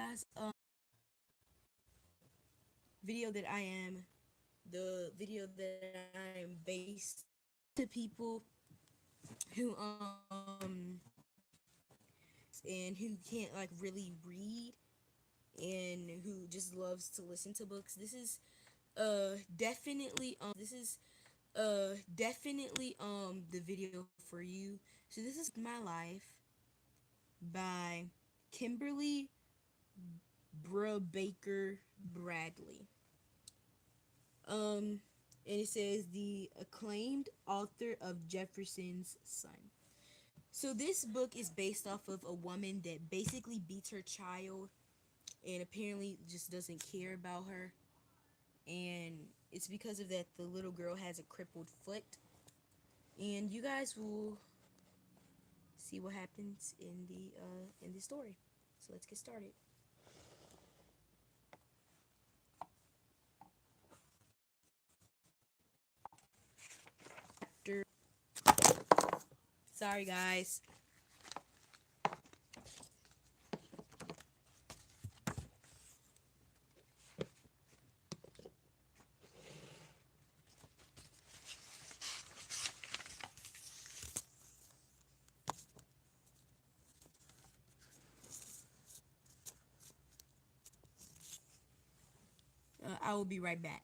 guys. Video that I am the video that I am based to people who and who can't like really read and who just loves to listen to books. This is definitely the video for you. So this is My Life by Kimberly Brubaker Bradley. Um, and it says the acclaimed author of Jefferson's Son. So this book is based off of a woman that basically beats her child and apparently just doesn't care about her. And it's because of that the little girl has a crippled foot. And you guys will see what happens in the story. So let's get started. Chapter. Sorry guys. I will be right back.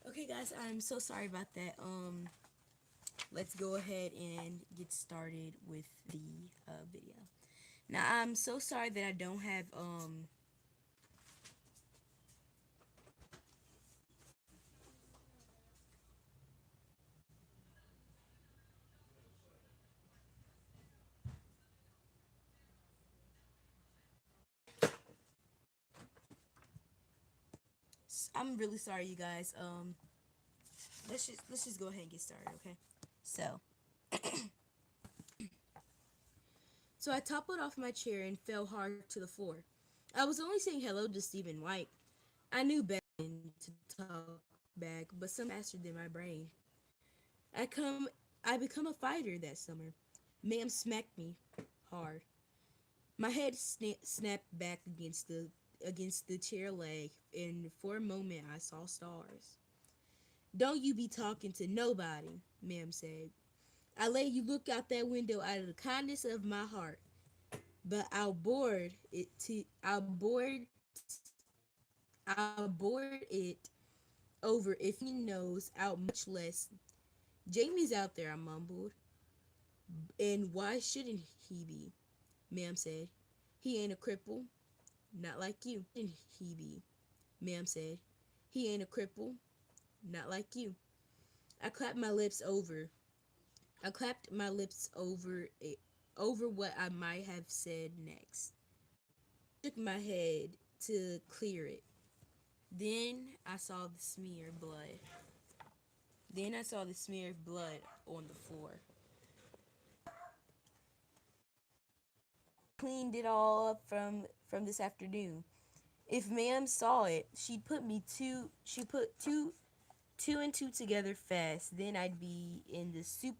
Okay guys, I'm so sorry about that. Let's go ahead and get started with the video. Now, I'm so sorry that I don't have I'm really sorry, you guys. Let's just go ahead and get started, okay? So, so I toppled off my chair and fell hard to the floor. I was only saying hello to Stephen White. I knew better than to talk back, but some faster than my brain. I come, I become a fighter that summer. Ma'am smacked me hard. My head snapped back against the chair leg, and for a moment I saw stars. Don't you be talking to nobody, ma'am said. I let you look out that window out of the kindness of my heart, but I'll board it over if he knows out much less. Jamie's out there, I mumbled. And why shouldn't he be? Ma'am said. He ain't a cripple, not like you. Shouldn't he be? Ma'am said. He ain't a cripple, not like you. I clapped my lips over. I clapped my lips over what I might have said next. Shook my head to clear it. Then I saw the smear of blood. Then I saw the smear of blood on the floor. Cleaned it all up from this afternoon. If ma'am saw it, she put two and two together fast. Then I'd be in the soup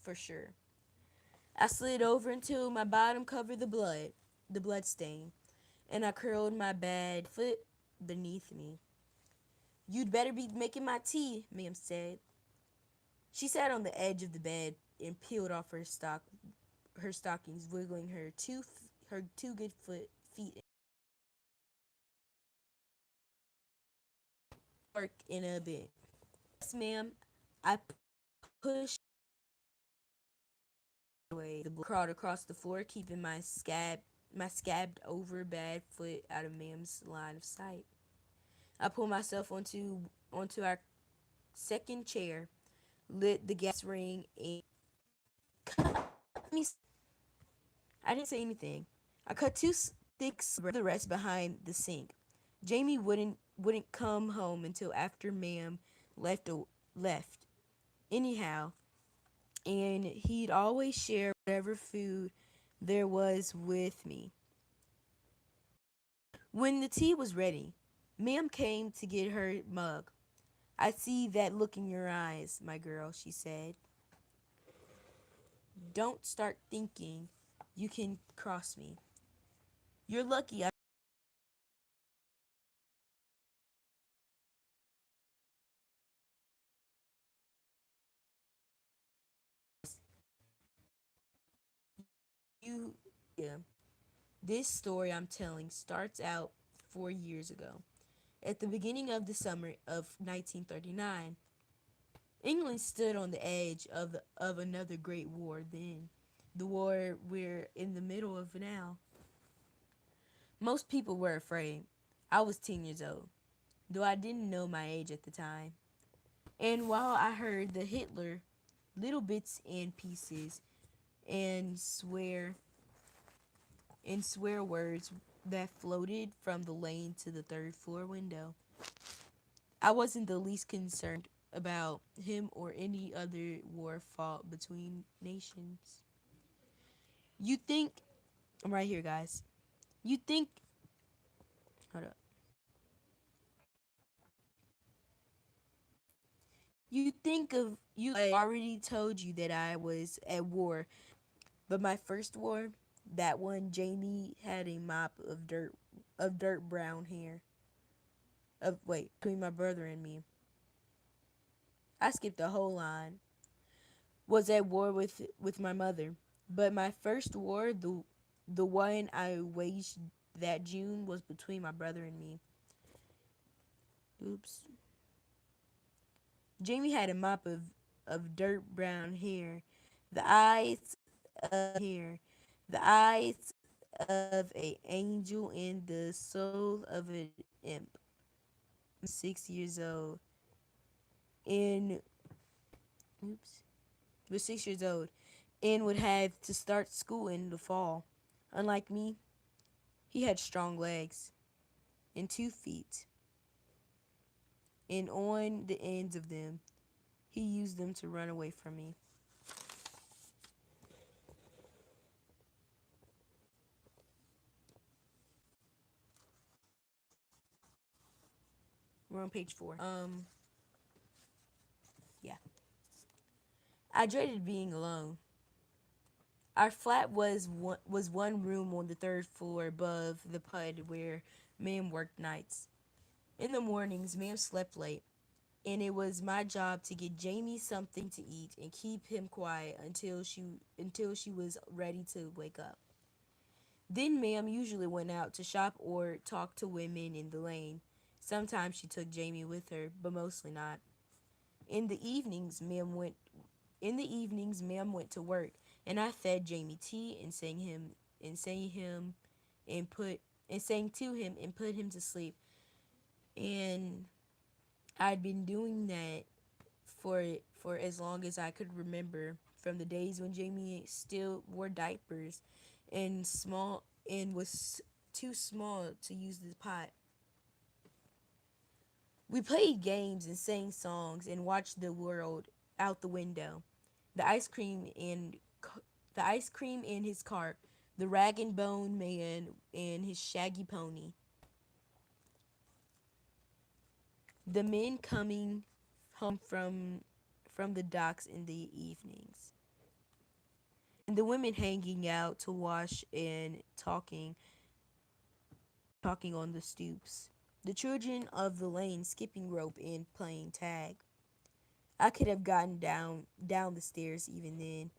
for sure. I slid over until my bottom covered the blood stain, and I curled my bad foot beneath me. You'd better be making my tea, ma'am said. She sat on the edge of the bed and peeled off her stockings, wiggling her two good feet. Work in a bit. Yes, ma'am. I pushed away. The blood crawled across the floor, keeping my scabbed over bad foot out of Mam's line of sight. I pulled myself onto our second chair, lit the gas ring, and cut me. I didn't say anything. I cut two sticks, the rest behind the sink. Jamie wouldn't come home until after Mam left. Anyhow, and he'd always share whatever food there was with me. When the tea was ready, Mam came to get her mug. I see that look in your eyes, my girl, she said. Don't start thinking you can cross me. You're lucky you yeah. This story I'm telling starts out 4 years ago. At the beginning of the summer of 1939, England stood on the edge of another great war then. The war we're in the middle of now. Most people were afraid. I was 10 years old, though I didn't know my age at the time. And while I heard the Hitler little bits and pieces and swear words that floated from the lane to the third floor window, I wasn't the least concerned about him or any other war fought between nations. You think I'm right here, guys. You think hold up. You think of you I already told you that I was at war, but my first war, that one Jamie had a mop of dirt brown hair. Of wait, between my brother and me. I skipped the whole line. Was at war with my mother. But my first war, the one I waged that June, was between my brother and me. Oops. Jamie had a mop of dirt brown hair, the eyes hair, the eyes of a angel and the soul of an imp. 6 years old. And oops, was 6 years old and would have to start school in the fall. Unlike me, he had strong legs and 2 feet, and on the ends of them, he used them to run away from me. We're on page 4. Yeah. I dreaded being alone. Our flat was one room on the third floor above the PUD where Ma'am worked nights. In the mornings, Ma'am slept late, and it was my job to get Jamie something to eat and keep him quiet until she was ready to wake up. Then Ma'am usually went out to shop or talk to women in the lane. Sometimes she took Jamie with her, but mostly not. In the evenings, Ma'am went to work, and I fed Jamie tea and sang him and put and sang to him and put him to sleep. And I'd been doing that for for as long as I could remember, from the days when Jamie still wore diapers and was too small to use the pot. We played games and sang songs and watched the world out the window. The ice cream and the ice cream in his cart, the rag and bone man and his shaggy pony, the men coming home from the docks in the evenings, and the women hanging out to wash and talking on the stoops. The children of the lane skipping rope and playing tag. I could have gotten down the stairs even then,